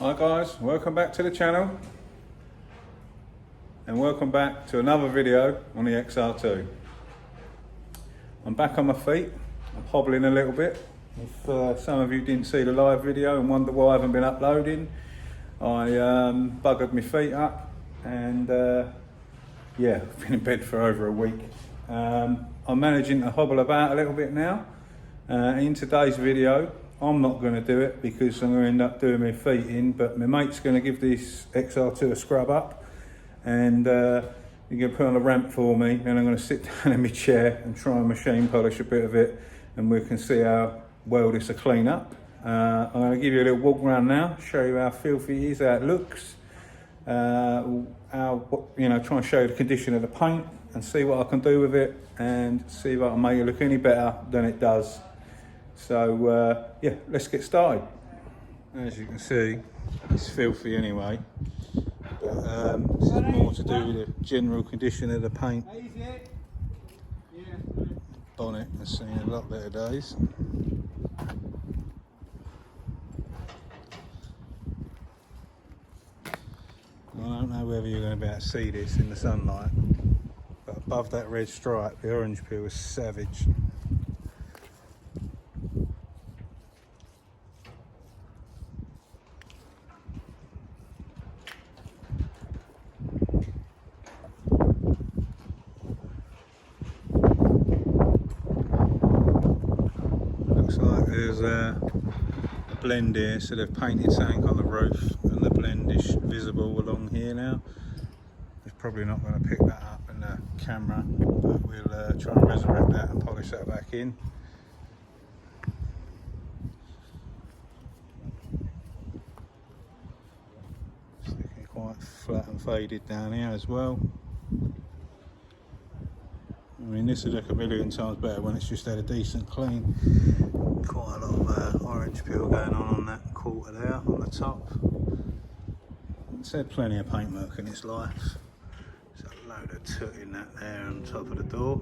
Hi guys, welcome back to the channel and welcome back to another video on the XR2. I'm back on my feet, I'm hobbling a little bit. If some of you didn't see the live video and wonder why I haven't been uploading, I buggered my feet up and yeah, I've been in bed for over a week. I'm managing to hobble about a little bit now. In today's video, I'm not going to do it because I'm going to end up doing my feet in, but my mate's going to give this XR2 a scrub up and you're going to put on a ramp for me, and I'm going to sit down in my chair and try and machine polish a bit of it, and we can see how well this will clean up. I'm going to give you a little walk around now, show you how filthy it is, how it looks, try and show you the condition of the paint and see what I can do with it and see if I can make it look any better than it does. So yeah, let's get started. As you can see, it's filthy anyway, but this is more to do with the general condition of the paint. Bonnet has seen a lot better days. I don't know whether you're going to be able to see this in the sunlight, but above that red stripe, the orange peel is savage. Looks like there's a blend here, so they've painted something on the roof and the blend is visible along here now. It's probably not going to pick that up in the camera, but we'll try and resurrect that and polish that back in. It's looking quite flat and faded down here as well. I mean, this would look a million times better when it's just had a decent clean. Quite a lot of orange peel going on that quarter there on the top. It's had plenty of paintwork in its life. There's a load of soot in that there on top of the door.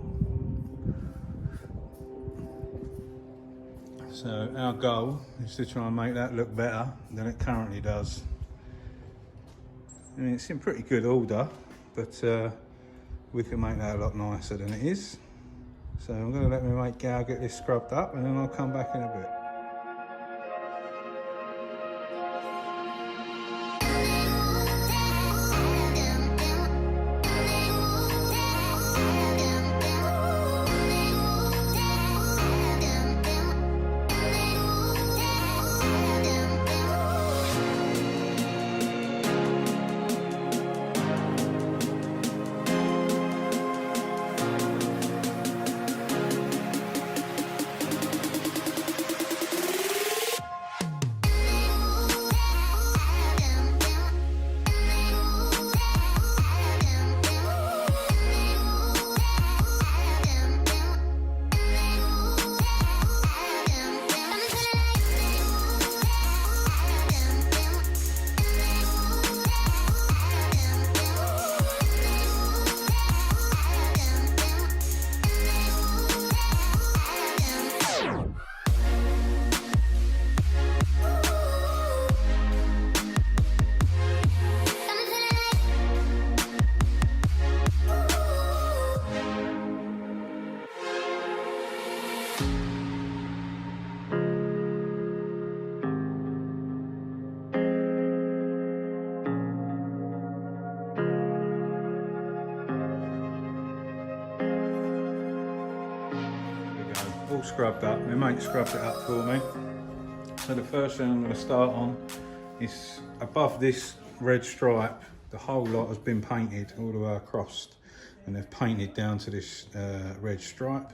So our goal is to try and make that look better than it currently does. I mean, it's in pretty good order, but we can make that a lot nicer than it is. So I'm going to let my mate Gal get this scrubbed up and then I'll come back in a bit. All scrubbed up. My mate scrubbed it up for me. So the first thing I'm going to start on is above this red stripe. The whole lot has been painted all the way across, and they've painted down to this red stripe.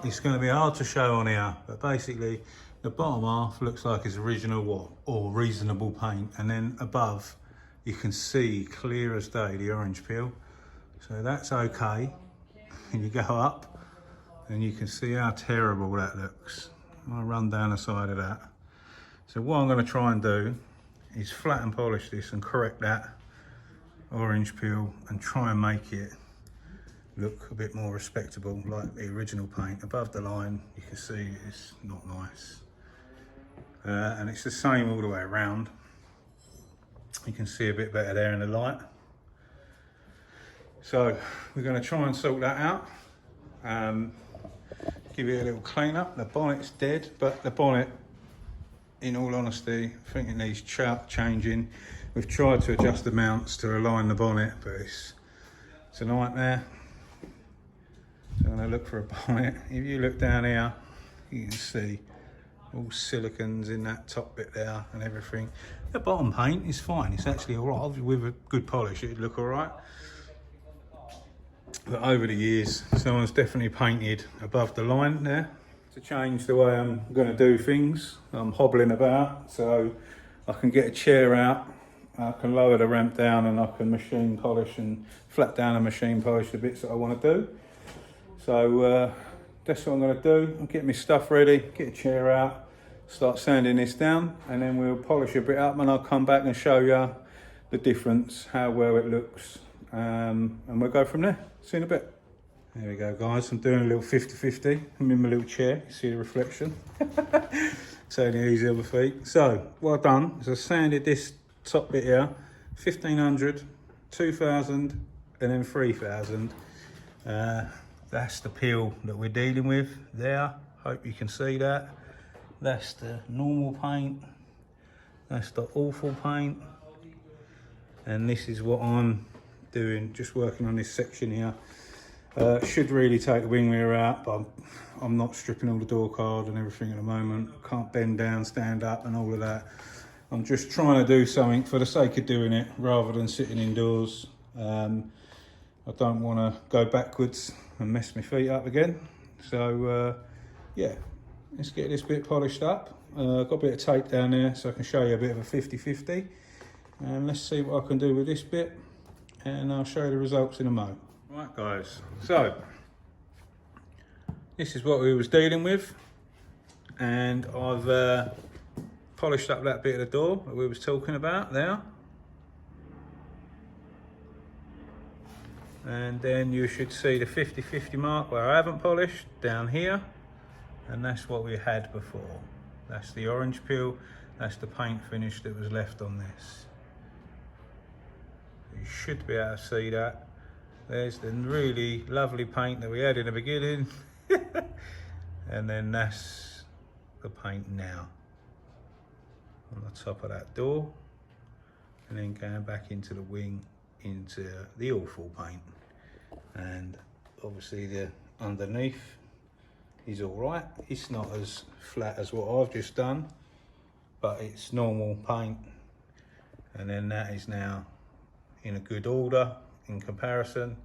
It's going to be hard to show on here, but basically the bottom half looks like it's original or reasonable paint, and then above you can see clear as day the orange peel. So that's okay. And you go up and you can see how terrible that looks. I'll run down the side of that. So what I'm going to try and do is flatten polish this and correct that orange peel and try and make it look a bit more respectable, like the original paint. Above the line, you can see it's not nice. and it's the same all the way around. You can see a bit better there in the light. So we're going to try and sort that out. Give it a little clean up. The bonnet's dead, but the bonnet, in all honesty, I think it needs changing. We've tried to adjust the mounts to align the bonnet, but it's a nightmare. So I'm going to look for a bonnet. If you look down here, you can see all silicons in that top bit there and everything. The bottom paint is fine. It's actually all right. With a good polish, it'd look all right. But over the years, someone's definitely painted above the line there. To change the way I'm going to do things, I'm hobbling about, so I can get a chair out, I can lower the ramp down, and I can machine polish and flat down and machine polish the bits that I want to do. So that's what I'm going to do. I'll get my stuff ready, get a chair out, start sanding this down, and then we'll polish a bit up, and I'll come back and show you the difference, how well it looks, and we'll go from there. See you in a bit. There we go, guys. I'm doing a little 50-50. I'm in my little chair. You see the reflection. Taking it easy on my feet. So what I've done is I sanded this top bit here, 1500, 2000, and then 3000. That's the peel that we're dealing with there. Hope you can see that. That's the normal paint. That's the awful paint. And this is what I'm doing, just working on this section here. Should really take the wing mirror out, but I'm not stripping all the door card and everything at the moment. Can't bend down, stand up and all of that. I'm just trying to do something for the sake of doing it rather than sitting indoors. I don't want to go backwards and mess my feet up again. So yeah, let's get this bit polished up. Got a bit of tape down there so I can show you a bit of a 50-50. And let's see what I can do with this bit, and I'll show you the results in a moment. Right guys, so this is what we was dealing with, and I've polished up that bit of the door that we was talking about there. And then you should see the 50-50 mark where I haven't polished down here, and that's what we had before. That's the orange peel, that's the paint finish that was left on this. You should be able to see that. There's the really lovely paint that we had in the beginning. And then that's the paint now on the top of that door. And then going back into the wing, into the awful paint. And obviously the underneath is all right. It's not as flat as what I've just done, but it's normal paint. And then that is now in a good order in comparison,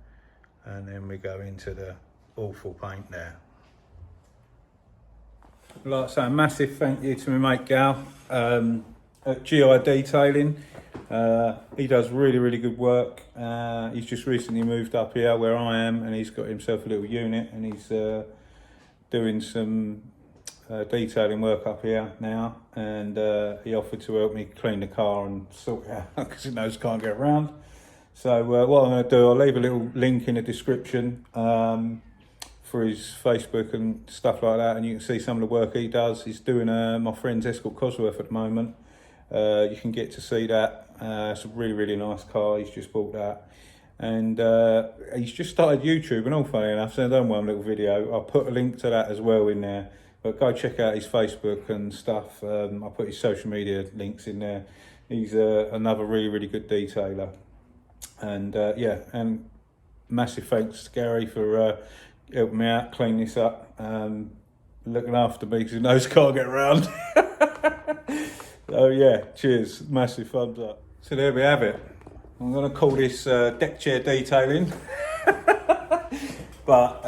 and then we go into the awful paint there. I'd like to say a massive thank you to my mate Gal at GI Detailing. He does really good work. He's just recently moved up here where I am, and he's got himself a little unit, and he's doing some detailing work up here now, and he offered to help me clean the car and sort it out because he knows I can't get around. So what I'm going to do, I'll leave a little link in the description for his Facebook and stuff like that, and you can see some of the work he does. He's doing my friend's Escort Cosworth at the moment. You can get to see that. It's a really nice car. He's just bought that, and he's just started YouTube, and all funny enough, so I've done one little video. I'll put a link to that as well in there, but go check out his Facebook and stuff. I'll put his social media links in there. He's another really good detailer. And yeah, and massive thanks to Gary for helping me out, clean this up, looking after me because he knows I can't get around. So yeah, cheers, massive thumbs up. So there we have it. I'm going to call this deck chair detailing. But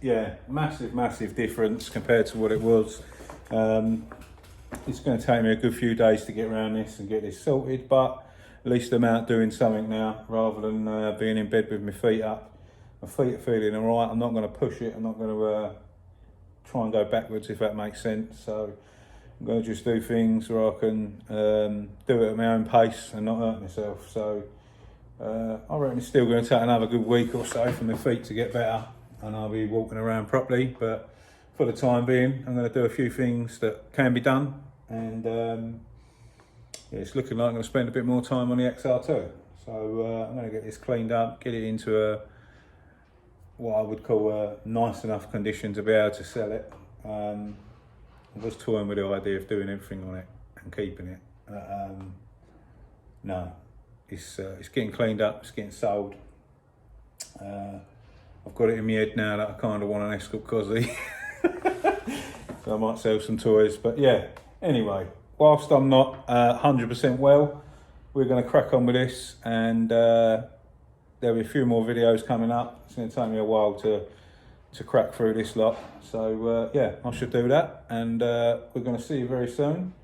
yeah, massive difference compared to what it was. It's going to take me a good few days to get around this and get this sorted, but at least I'm out doing something now rather than being in bed with my feet up. My feet are feeling all right. I'm not going to push it. I'm not going to try and go backwards, if that makes sense. So I'm going to just do things where I can do it at my own pace and not hurt myself. So I reckon it's still going to take another good week or so for my feet to get better, and I'll be walking around properly. But for the time being, I'm going to do a few things that can be done and yeah, it's looking like I'm going to spend a bit more time on the XR2. So I'm going to get this cleaned up, get it into what I would call a nice enough condition to be able to sell it. I was toying with the idea of doing everything on it and keeping it. No, it's getting cleaned up, it's getting sold. I've got it in my head now that I kind of want an Escort Cosy. So I might sell some toys, but yeah, anyway, whilst I'm not 100% well, we're going to crack on with this, and there'll be a few more videos coming up. It's going to take me a while to crack through this lot, so yeah, I should do that, and we're going to see you very soon.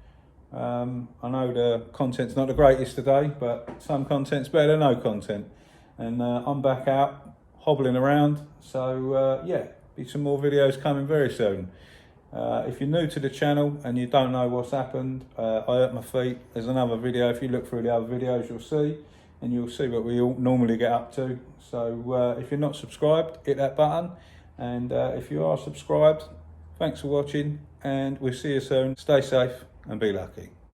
I know the content's not the greatest today, but some content's better than no content, and I'm back out hobbling around, so yeah, be some more videos coming very soon. If you're new to the channel and you don't know what's happened, I hurt my feet. There's another video. If you look through the other videos, you'll see, and you'll see what we all normally get up to. So if you're not subscribed, hit that button, and if you are subscribed, thanks for watching, and we'll see you soon. Stay safe and be lucky.